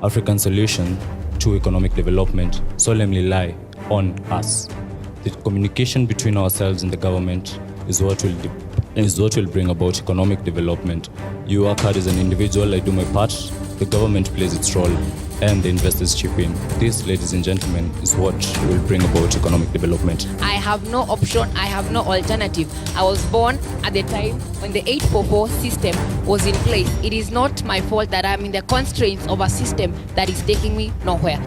African solution to economic development solemnly lie on us. The communication between ourselves and the government is what will bring about economic development. You work hard as an individual, I do my part, the government plays its role, and the investors chip in. This, ladies and gentlemen, is what will bring about economic development. I have no option, I have no alternative. I was born at the time when the 844 system was in place. It is not my fault that I'm in the constraints of a system that is taking me nowhere.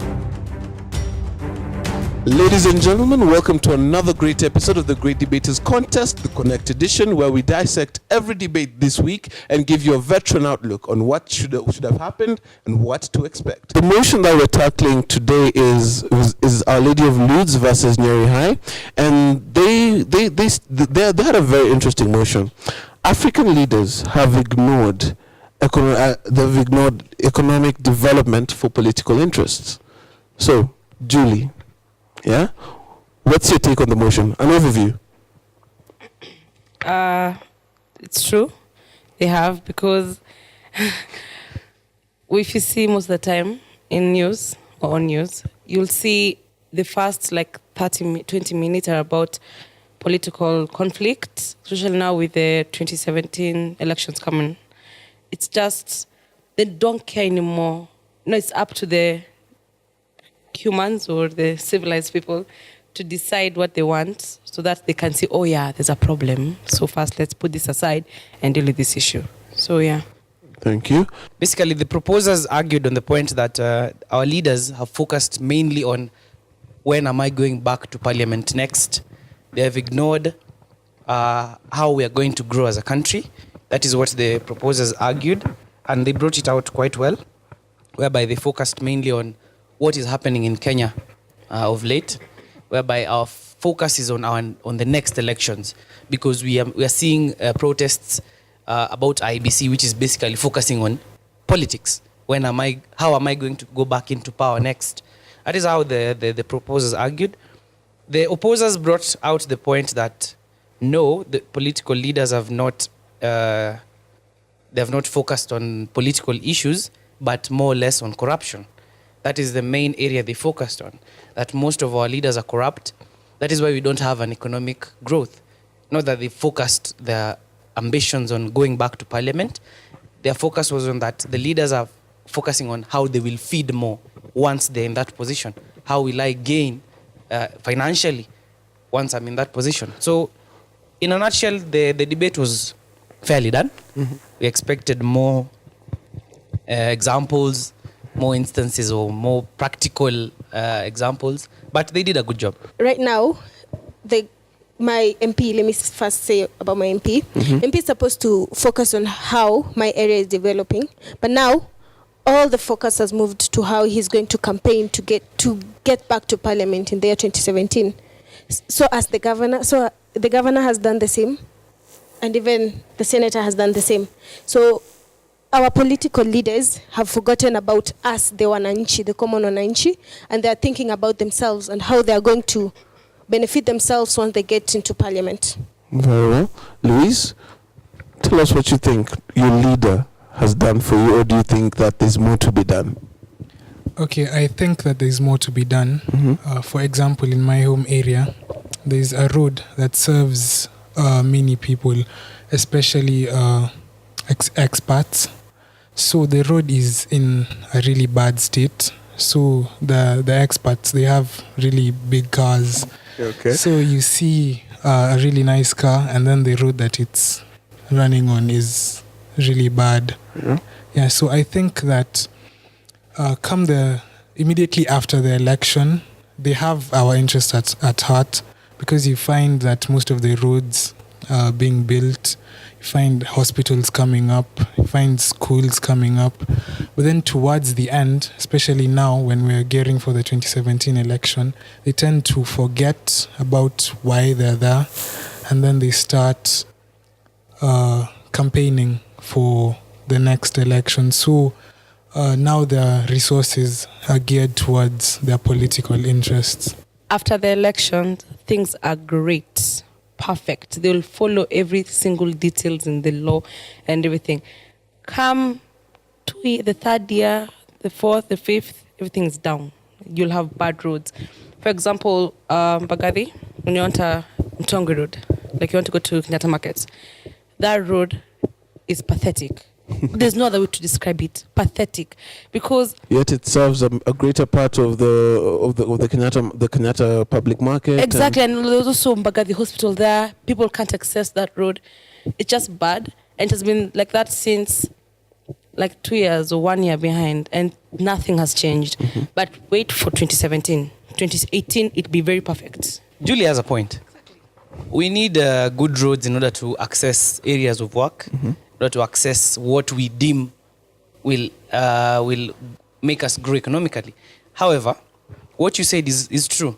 Ladies and gentlemen, welcome to another great episode of the Great Debaters Contest, the Connect edition, where we dissect every debate this week and give you a veteran outlook on what should have happened and what to expect. The motion that we're tackling today is Our Lady of Lourdes versus Nyeri High, and they had a very interesting motion. African leaders have ignored economic development for political interests. So, Julie. Yeah? What's your take on the motion? An overview. It's true. They have, because if you see most of the time in news or on news, you'll see the first 20 minutes are about political conflict, especially now with the 2017 elections coming. It's just, they don't care anymore. No, it's up to the humans or the civilized people to decide what they want so that they can see, oh yeah, there's a problem. So first, let's put this aside and deal with this issue. So yeah. Thank you. Basically, the proposers argued on the point that our leaders have focused mainly on when am I going back to parliament next. They have ignored how we are going to grow as a country. That is what the proposers argued, and they brought it out quite well, whereby they focused mainly on what is happening in Kenya of late, whereby our focus is on the next elections, because we are seeing protests about IBC, which is basically focusing on politics. How am I going to go back into power next? That is how the proposers argued. The opposers brought out the point that no, the political leaders have not focused on political issues, but more or less on corruption. That is the main area they focused on, that most of our leaders are corrupt. That is why we don't have an economic growth. Not that they focused their ambitions on going back to parliament. Their focus was on that the leaders are focusing on how they will feed more once they're in that position. How will I gain financially once I'm in that position? So, in a nutshell, the debate was fairly done. Mm-hmm. We expected more examples, more instances or more practical examples, but they did a good job. Right now, my MP, let me first say about my MP. Mm-hmm. MP is supposed to focus on how my area is developing, but now all the focus has moved to how he's going to campaign to get back to parliament in the year 2017. So the governor has done the same, and even the senator has done the same. So our political leaders have forgotten about us, the wananchi, the common wananchi, and they're thinking about themselves and how they're going to benefit themselves once they get into parliament. Very well. Louise, tell us what you think your leader has done for you, or do you think that there's more to be done? Okay, I think that there's more to be done. Mm-hmm. For example, in my home area, there's a road that serves many people, especially expats. So the road is in a really bad state. So the expats, they have really big cars. Okay. So you see a really nice car, and then the road that it's running on is really bad. Yeah. So I think that immediately after the election, they have our interests at heart, because you find that most of the roads are being built. You find hospitals coming up, you find schools coming up. But then towards the end, especially now when we're gearing for the 2017 election, they tend to forget about why they're there, and then they start campaigning for the next election. So now their resources are geared towards their political interests. After the election, things are great. Perfect. They'll follow every single details in the law and everything. Come to the third year, the 4th, the 5th, everything's down. You'll have bad roads. For example, Bagadi, when you enter Mtongi Road, like you want to go to Kenyatta Markets, that road is pathetic. There's no other way to describe it. Pathetic, because yet it serves a greater part of the Kenyatta public market. Exactly, and there's also Mbagathi Hospital there. People can't access that road. It's just bad, and it has been like that since like 2 years or 1 year behind, and nothing has changed. But wait for 2017, 2018, it'll be very perfect. Julie has a point. We need good roads in order to access areas of work, in order to access what we deem will make us grow economically. However, what you said is true.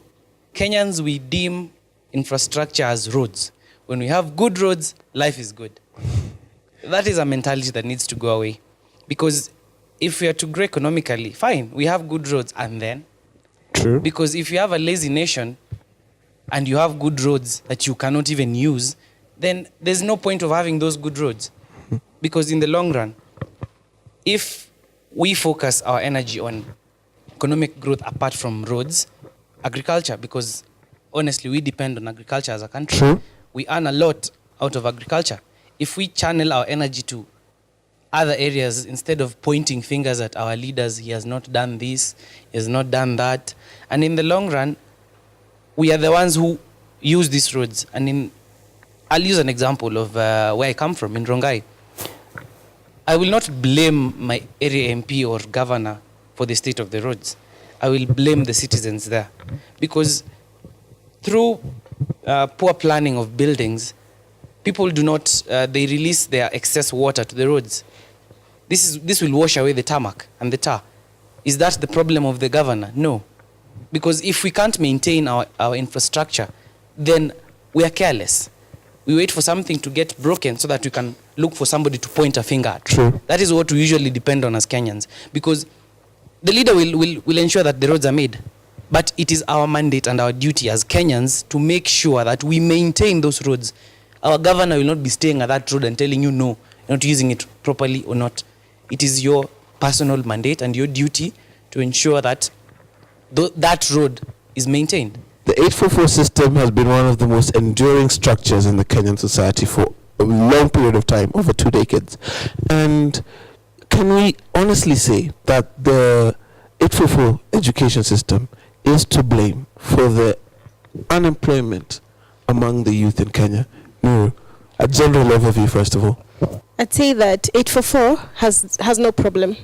Kenyans, we deem infrastructure as roads. When we have good roads, life is good. That is a mentality that needs to go away. Because if we are to grow economically, fine, we have good roads, and then? True. Because if you have a lazy nation and you have good roads that you cannot even use, then there's no point of having those good roads. Because in the long run, if we focus our energy on economic growth apart from roads, agriculture, because honestly, we depend on agriculture as a country. True. We earn a lot out of agriculture. If we channel our energy to other areas instead of pointing fingers at our leaders, he has not done this, he has not done that. And in the long run, we are the ones who use these roads. And I'll use an example of where I come from, in Rongai. I will not blame my area MP or governor for the state of the roads. I will blame the citizens there. Because through poor planning of buildings, people do not, they release their excess water to the roads. This will wash away the tarmac and the tar. Is that the problem of the governor? No. Because if we can't maintain our infrastructure, then we are careless. We wait for something to get broken so that we can look for somebody to point a finger at. True. That is what we usually depend on as Kenyans. Because the leader will ensure that the roads are made. But it is our mandate and our duty as Kenyans to make sure that we maintain those roads. Our governor will not be staying at that road and telling you, no, you're not using it properly or not. It is your personal mandate and your duty to ensure that that road is maintained. The 844 system has been one of the most enduring structures in the Kenyan society for a long period of time, over 2 decades. And can we honestly say that the 844 education system is to blame for the unemployment among the youth in Kenya? No, a general overview first of all. I'd say that 844 has no problem.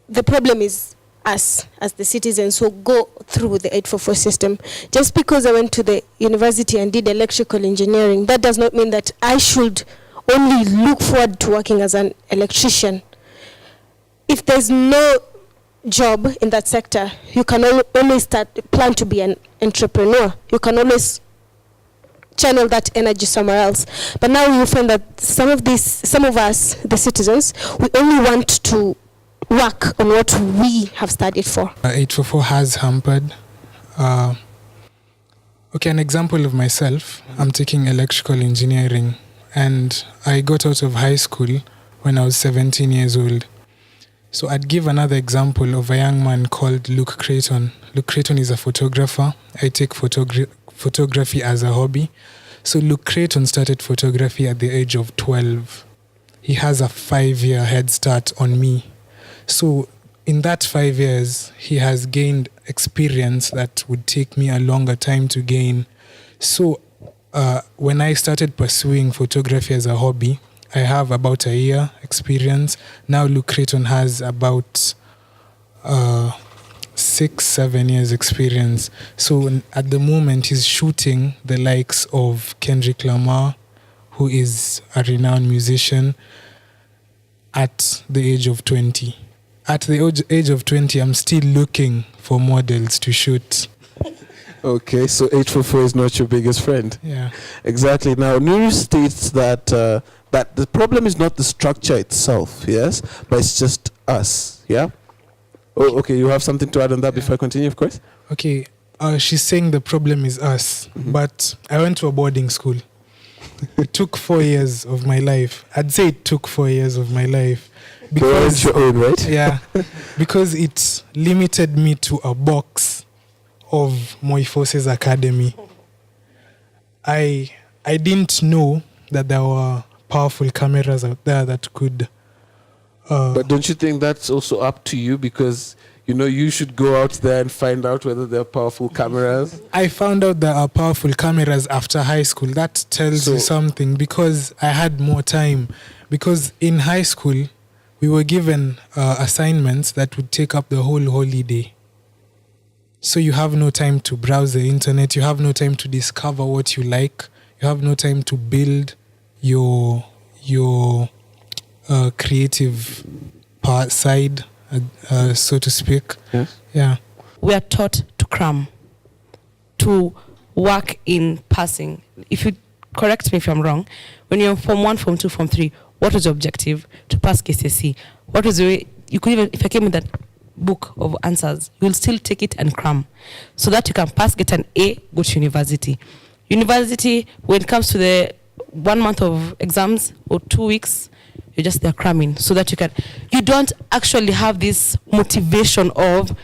The problem is us as the citizens who go through the 844 system. Just because I went to the university and did electrical engineering, that does not mean that I should only look forward to working as an electrician. If there's no job in that sector, you can always plan to be an entrepreneur. You can always channel that energy somewhere else. But now you find that some of us, the citizens, we only want to work on what we have studied for. 844 has hampered. Okay, an example of myself. I'm taking electrical engineering, and I got out of high school when I was 17 years old. So I'd give another example of a young man called Luke Creighton. Luke Creighton is a photographer. I take photography as a hobby. So Luke Creighton started photography at the age of 12. He has a 5-year head start on me. So in that 5 years, he has gained experience that would take me a longer time to gain. So when I started pursuing photography as a hobby, I have about a year experience. Now Luke Creighton has about 6-7 years experience. So at the moment, he's shooting the likes of Kendrick Lamar, who is a renowned musician, at the age of 20. At the age of 20, I'm still looking for models to shoot. Okay, so 844 is not your biggest friend. Yeah. Exactly. Now, news states that that the problem is not the structure itself, yes, but it's just us, yeah? Oh, okay, you have something to add on that before I continue, of course? Okay, she's saying the problem is us, but I went to a boarding school. It took 4 years of my life. I'd say it took 4 years of my life Because your own, right? Yeah, because it limited me to a box of Moi Forces Academy. I didn't know that there were powerful cameras out there that could. But don't you think that's also up to you? Because, you should go out there and find out whether there are powerful cameras. I found out there are powerful cameras after high school. That tells you something, because I had more time. Because in high school, we were given assignments that would take up the whole holiday. So you have no time to browse the internet. You have no time to discover what you like. You have no time to build your creative part side, so to speak. Yes. Yeah. We are taught to cram, to work in passing. If you correct me if I'm wrong, when you're Form 1, Form 2, Form 3, what was your objective? To pass KCSE. What was the way? You could even, if I came with that book of answers, you'll still take it and cram, so that you can pass, get an A, go to university. University, when it comes to the 1 month of exams or 2 weeks, you're just there cramming, so that you don't actually have this motivation of,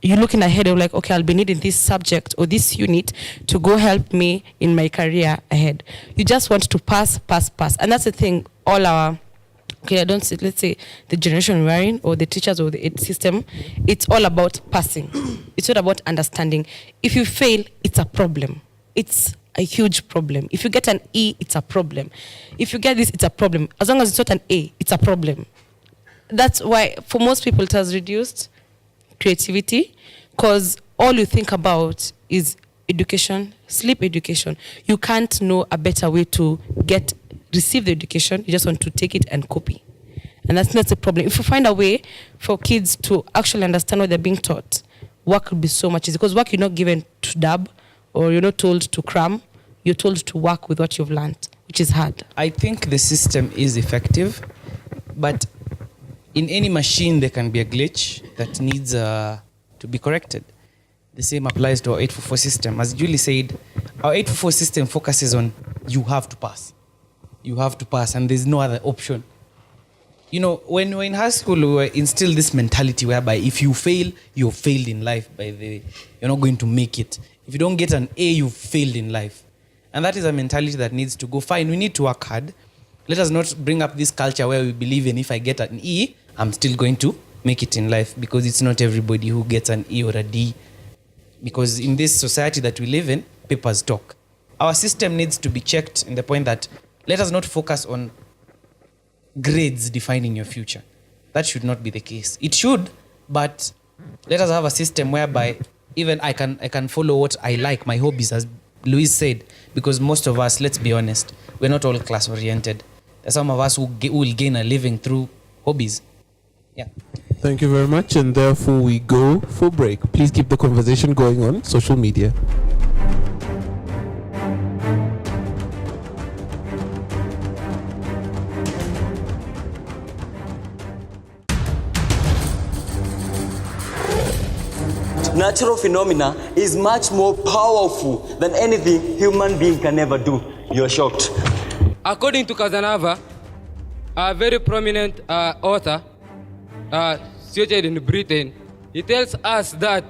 you're looking ahead of like, okay, I'll be needing this subject or this unit to go help me in my career ahead. You just want to pass. And that's the thing, all our, let's say the generation we're in, or the teachers or the system, it's all about passing. It's all about understanding. If you fail, it's a problem. It's a huge problem. If you get an E, it's a problem. If you get this, it's a problem. As long as it's not an A, it's a problem. That's why for most people it has reduced creativity, because all you think about is education, sleep education. You can't know a better way to receive the education. You just want to take it and copy. And that's not the problem. If you find a way for kids to actually understand what they're being taught, work will be so much easier. Because work, you're not given to dab, or you're not told to cram. You're told to work with what you've learned, which is hard. I think the system is effective, but in any machine there can be a glitch that needs to be corrected. The same applies to our 844 system. As Julie said, our 844 system focuses on you have to pass. You have to pass, and there's no other option. When we were in high school, we were instilled this mentality whereby if you fail, you've failed in life. You're not going to make it. If you don't get an A, you've failed in life. And that is a mentality that needs to go. Fine, we need to work hard. Let us not bring up this culture where we believe in, if I get an E, I'm still going to make it in life, because it's not everybody who gets an E or a D. Because in this society that we live in, papers talk. Our system needs to be checked in the point that let us not focus on grades defining your future. That should not be the case. It should, but let us have a system whereby even I can follow what I like, my hobbies, as Louise said, because most of us, let's be honest, we're not all class oriented. There's some of us who will gain a living through hobbies. Yeah. Thank you very much, and therefore we go for break. Please keep the conversation going on social media. Natural phenomena is much more powerful than anything human being can ever do. You're shocked. According to Casanova, a very prominent author situated in Britain, he tells us that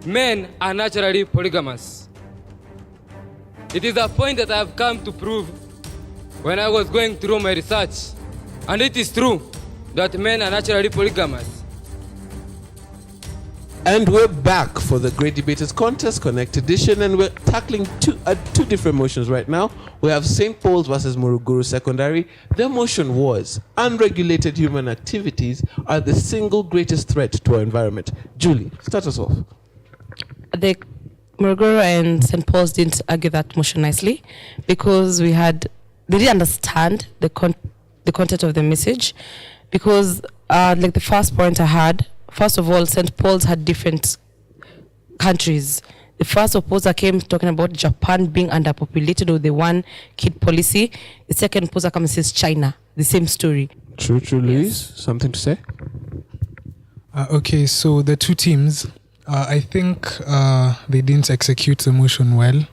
men are naturally polygamous. It is a point that I have come to prove when I was going through my research. And it is true that men are naturally polygamous. And we're back for the Great Debaters Contest Connect Edition, and we're tackling two different motions right now. We have St. Paul's versus Morogoro Secondary. Their motion was, unregulated human activities are the single greatest threat to our environment. Julie, start us off. The Morogoro and St. Paul's didn't argue that motion nicely, because they didn't understand the content of the message, because like the first point I had, first of all, St. Paul's had different countries. The first opposer came talking about Japan being underpopulated with the one-kid policy. The second opposer comes and says China, the same story. True, Louise. Something to say? Okay, so the two teams, I think they didn't execute the motion well.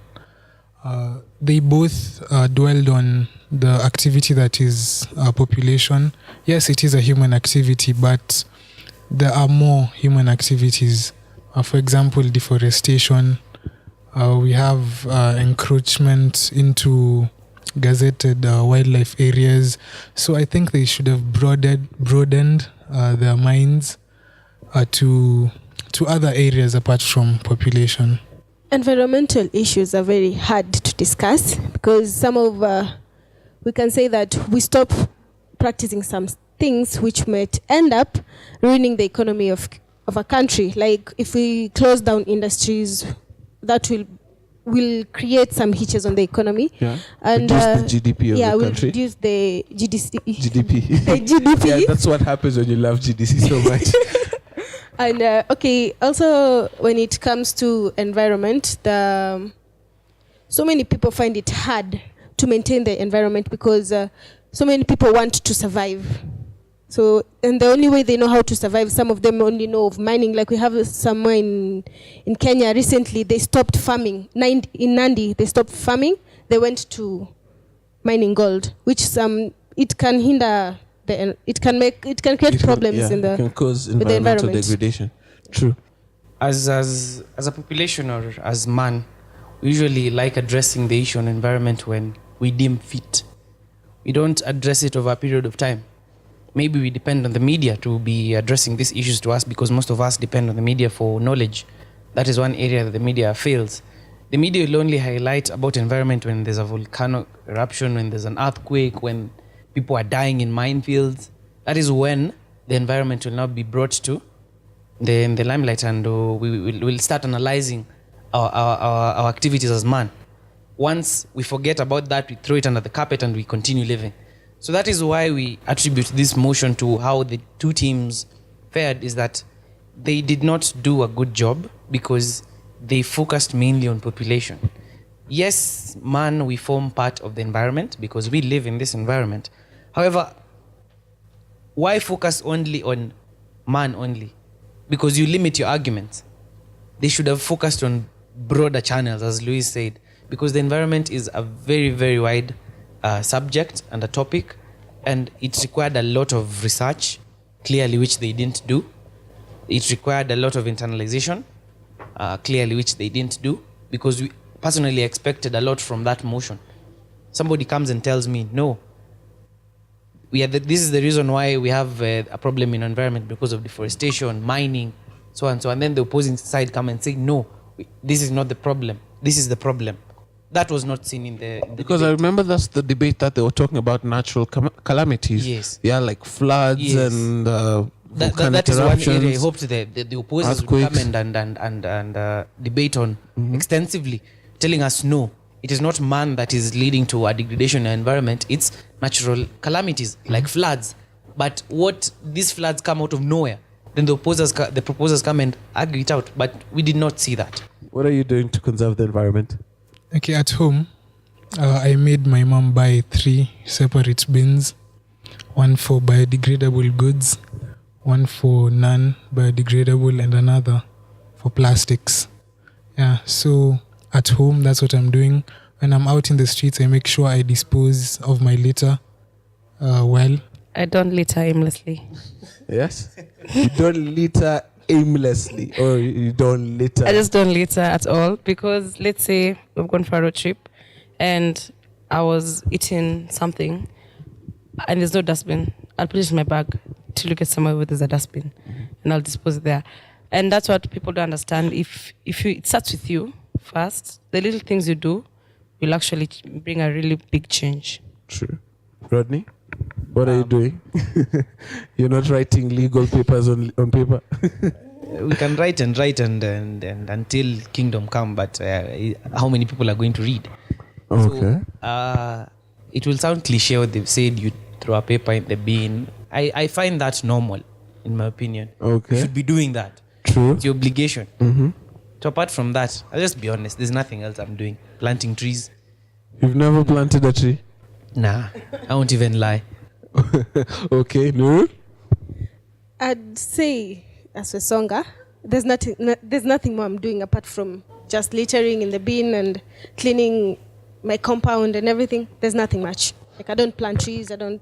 they both dwelled on the activity that is population. Yes, it is a human activity, but there are more human activities. For example, deforestation. We have encroachment into gazetted wildlife areas. So I think they should have broadened their minds to other areas apart from population. Environmental issues are very hard to discuss because some of we can say that we stop practicing some things which might end up ruining the economy of a country. Like if we close down industries, that will create some hitches on the economy. Yeah. And reduce the GDP of the will country. reduce the GDP. the GDP. Yeah, that's what happens when you love GDC so much. And also when it comes to environment, so many people find it hard to maintain the environment because so many people want to survive. So, and the only way they know how to survive, some of them only know of mining. Like we have somewhere in Kenya recently, they stopped farming. In Nandi, they stopped farming. They went to mining gold, which it can hinder it can create problems it can cause environmental degradation. True. As a population or as man, we usually like addressing the issue on environment when we deem fit. We don't address it over a period of time. Maybe we depend on the media to be addressing these issues to us because most of us depend on the media for knowledge. That is one area that the media fails. The media will only highlight about environment when there's a volcano eruption, when there's an earthquake, when people are dying in minefields. That is when the environment will now be brought to the limelight, and we'll start analyzing our activities as man. Once we forget about that, we throw it under the carpet and we continue living. So that is why we attribute this motion to how the two teams fared, is that they did not do a good job because they focused mainly on population. Yes, man, we form part of the environment because we live in this environment. However, why focus only on man only? Because you limit your arguments. They should have focused on broader channels, as Louis said, because the environment is a very, very wide subject and a topic, and it required a lot of research, clearly, which they didn't do. It required a lot of internalization, clearly, which they didn't do, because we personally expected a lot from that motion. Somebody comes and tells me, no, this is the reason why we have a problem in environment because of deforestation, mining, so on and so on. And then the opposing side come and say, no, this is not the problem. This is the problem. That was not seen in the because debate. I remember that's the debate that they were talking about natural calamities. Yes. Yeah, like floods Yes. and that is one area I hoped the opposers would earthquakes. come and debate on extensively, telling us no, it is not man that is leading to a degradation in the environment, it's natural calamities like floods. But what these floods come out of nowhere, then the proposers come and argue it out, but we did not see that. What are you doing to conserve the environment? Okay, at home, I made my mom buy 3 separate bins, one for biodegradable goods, one for non-biodegradable, and another for plastics. Yeah, so at home, that's what I'm doing. When I'm out in the streets, I make sure I dispose of my litter well. I don't litter aimlessly. Yes? You don't litter aimlessly, or you don't litter? I just don't litter at all because let's say we've gone for a road trip and I was eating something and there's no dustbin. I'll put it in my bag till you get somewhere where there's a dustbin and I'll dispose it there. And that's what people don't understand. If it starts with you first, the little things you do will actually bring a really big change. True. Rodney, what are you doing? You're not writing legal papers on paper? We can write and until kingdom come, but how many people are going to read? Okay. So, it will sound cliche what they've said, you throw a paper in the bin. I find that normal, in my opinion. Okay. You should be doing that. True. It's your obligation. Mm-hmm. So apart from that, I'll just be honest, there's nothing else I'm doing. Planting trees. You've never planted a tree? Nah, I won't even lie. Okay, Nurul? I'd say, as a Songa, there's nothing more I'm doing apart from just littering in the bin and cleaning my compound and everything, there's nothing much. Like I don't plant trees, I don't.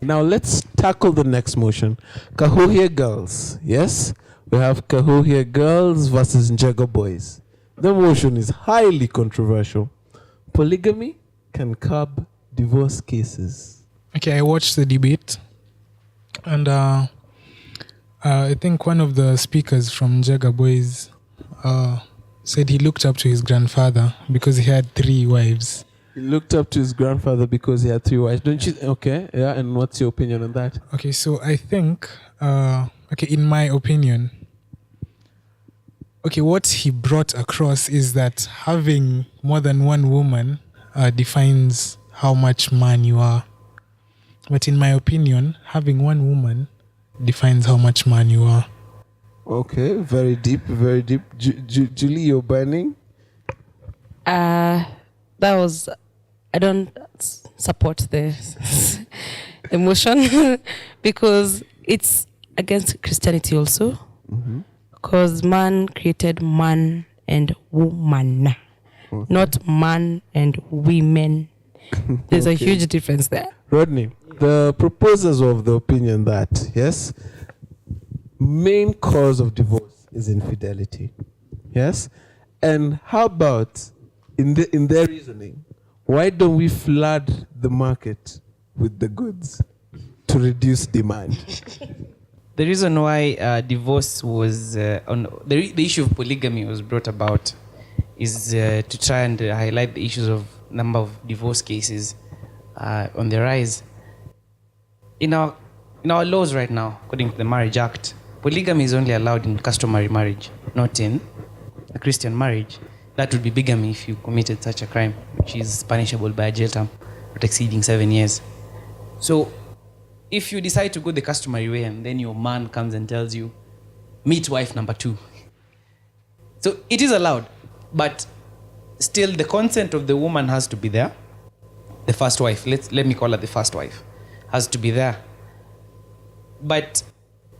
Now let's tackle the next motion. Kahuhia girls. Yes? We have Kahuhia girls versus Njega boys. The motion is highly controversial. Polygamy can curb divorce cases. Okay, I watched the debate, and I think one of the speakers from Jaga Boys said he looked up to his grandfather because he had 3 wives. He looked up to his grandfather because he had 3 wives. Don't you? Okay, yeah. And what's your opinion on that? Okay, so I think, in my opinion, what he brought across is that having more than one woman defines how much man you are. But in my opinion, having one woman defines how much man you are. Okay, very deep, very deep. Julie, you're burning? I don't support the emotion because it's against Christianity also. Because man created man and woman, not man and women. There's a huge difference there. Rodney, the proposers of the opinion that, yes, main cause of divorce is infidelity. Yes? And how about, in their reasoning, why don't we flood the market with the goods to reduce demand? The reason why divorce was on the issue of polygamy was brought about is to try and highlight the issues of number of divorce cases on the rise. In our laws right now, according to the Marriage Act, polygamy is only allowed in customary marriage, not in a Christian marriage. That would be bigamy if you committed such a crime, which is punishable by a jail term not exceeding 7 years. So if you decide to go the customary way and then your man comes and tells you, meet wife number 2. So it is allowed, but still the consent of the woman has to be there. The first wife, let me call her the first wife, has to be there. But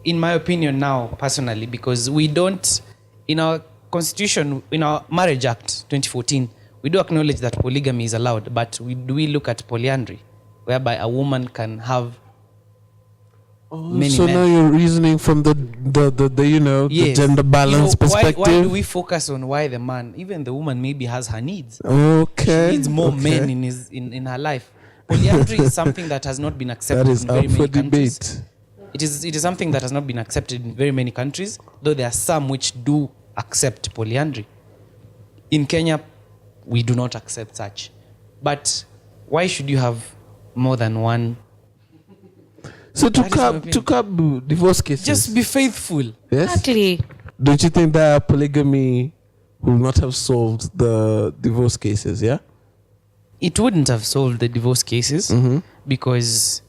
in my opinion now, personally, because we don't, in our Constitution, in our Marriage Act 2014, we do acknowledge that polygamy is allowed, but we look at polyandry, whereby a woman can have many so men. now you're reasoning from the Yes. the gender balance perspective. Why do we focus on why the man, even the woman maybe has her needs? Okay. She needs more men in her life. Polyandry is something that has not been accepted That is in very up for many countries. debate. It is something that has not been accepted in very many countries, though there are some which do accept polyandry. In Kenya, we do not accept such. But why should you have more than one? So That is my opinion. to curb divorce cases. Just be faithful. Yes. Exactly. Don't you think that polygamy will not have solved the divorce cases? Yeah. It wouldn't have solved the divorce cases because,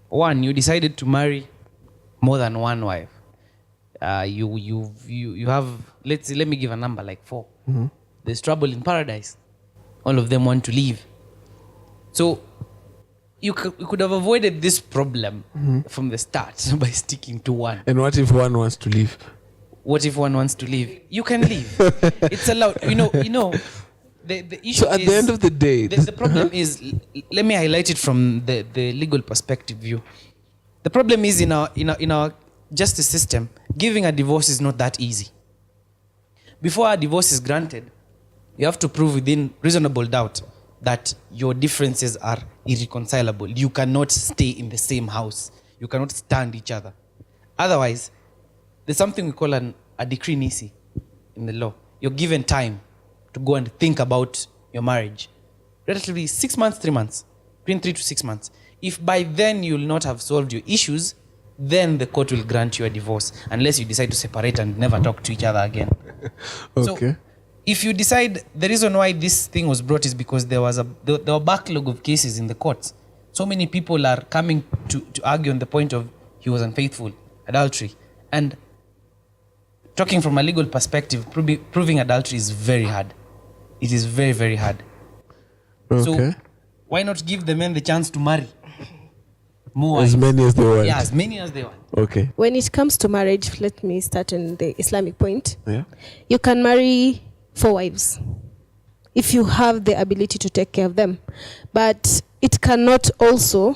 one, you decided to marry more than one wife. You have, let me give a number like 4. There's trouble in paradise. All of them want to leave. So you could have avoided this problem from the start by sticking to one. And what if one wants to leave? What if one wants to leave? You can leave. It's allowed. You know. The issue So at is, the end of the day, the problem is, let me highlight it from the legal perspective view. The problem is in our justice system, giving a divorce is not that easy. Before a divorce is granted, you have to prove within reasonable doubt that your differences are irreconcilable. You cannot stay in the same house. You cannot stand each other. Otherwise, there's something we call a decree nisi in the law. You're given time to go and think about your marriage. Relatively 6 months, 3 months, between 3 to 6 months. If by then you'll not have solved your issues, then the court will grant you a divorce, unless you decide to separate and never talk to each other again. okay. So, if you decide, the reason why this thing was brought is because there was there were backlog of cases in the courts. So many people are coming to argue on the point of he was unfaithful, adultery. And talking from a legal perspective, proving adultery is very hard. It is very, very hard. Okay. So why not give the men the chance to marry? More As wives. many as they want. Yeah, as many as they want. Okay. When it comes to marriage, let me start on the Islamic point. Yeah. You can marry 4 wives. if you have the ability to take care of them. But it cannot also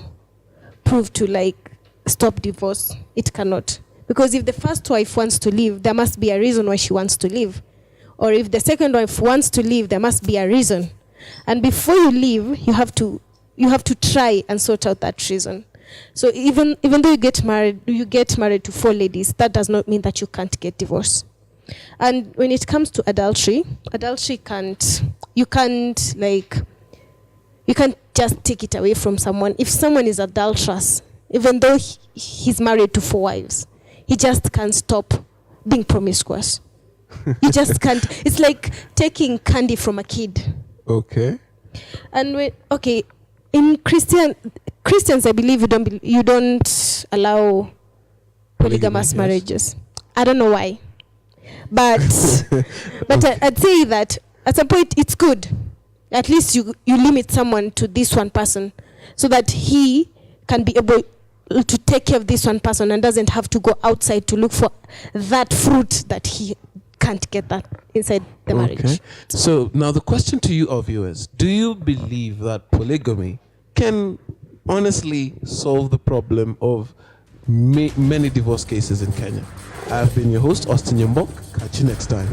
prove to like stop divorce. It cannot. Because if the first wife wants to leave, there must be a reason why she wants to leave. Or if the second wife wants to leave, there must be a reason. And before you leave, you have to try and sort out that reason. So even though you get married to 4 ladies, that does not mean that you can't get divorced. And when it comes to adultery you can't just take it away from someone. If someone is adulterous, even though he's married to 4 wives, he just can't stop being promiscuous. You just can't. It's like taking candy from a kid. Okay. And in Christians, I believe you don't allow polygamous marriages. I don't know why, but I'd say that at some point it's good. At least you limit someone to this one person, so that he can be able to take care of this one person and doesn't have to go outside to look for that fruit that he can't get that inside the marriage. So now the question to you, our viewers: do you believe that polygamy can honestly solve the problem of many divorce cases in Kenya? I've been your host, Austin Yombok. Catch you next time.